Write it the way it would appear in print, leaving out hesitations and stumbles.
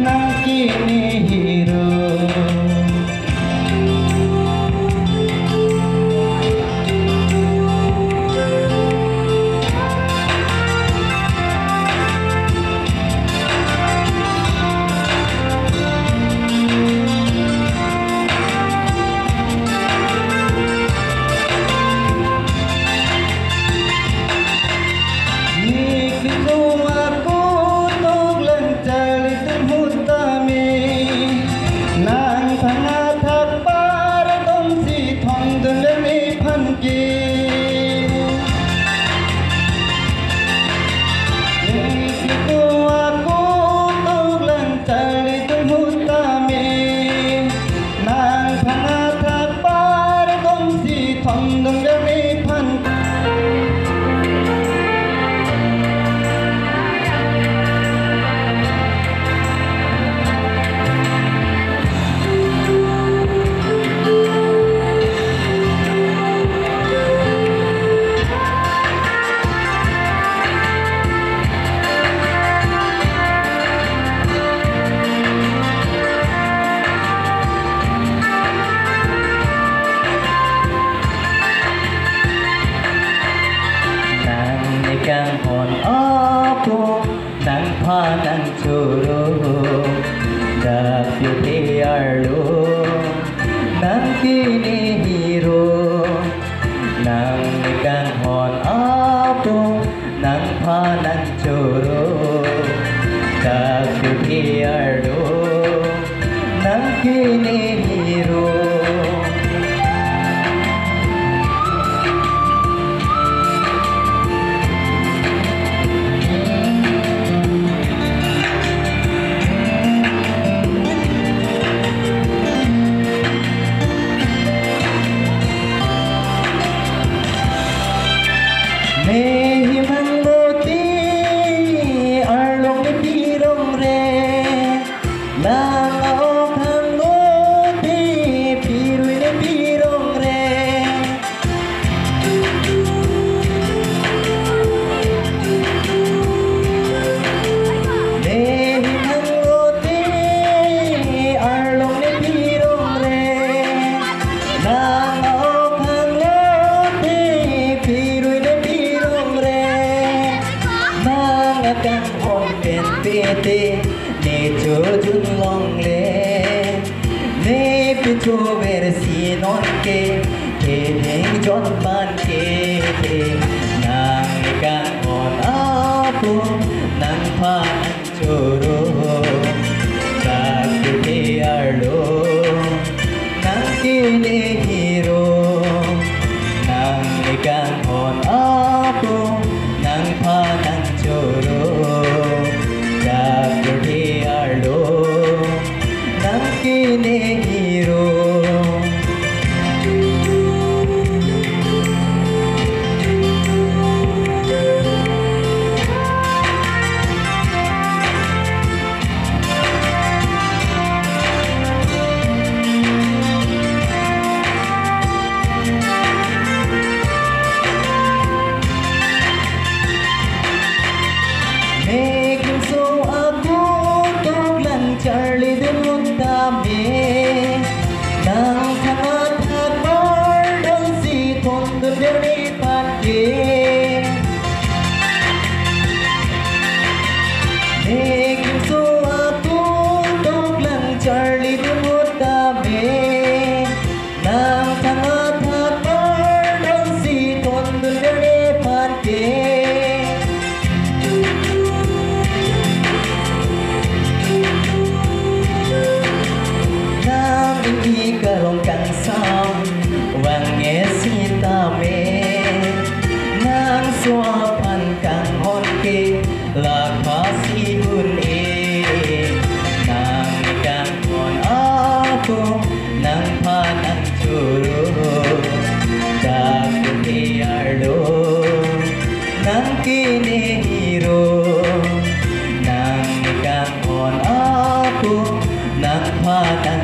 nang kini hero kang hon apo nang panang churo da piarlo nang kini hero nang kang hon apo nang panang churo da piarlo nang kini hero Himang moti arlong ni pirong re nang aokang moti piroy ni pirong re himang moti arlong ni pirong re nang aokang moti piroy ni kang hong pen pete ne cho jun long le ne pi cho ver si non ke deng jon ban ke nang kang hon apo nang pa choro kag te arlo nang kini hero nang kang hon apo nang pa nang choro kini hero Charlie Demon Dami nang kamat habar dan si tondo dari pati nekin so aku doglang Charlie Demon Dami nang kamat habar dan si tondo dari pati karong kang sam wange sitame nang suapan kang honke lakasi hune nang kang hon ako nang panang churo dakuti arlo nang kini hero nang kang hon ako nang panang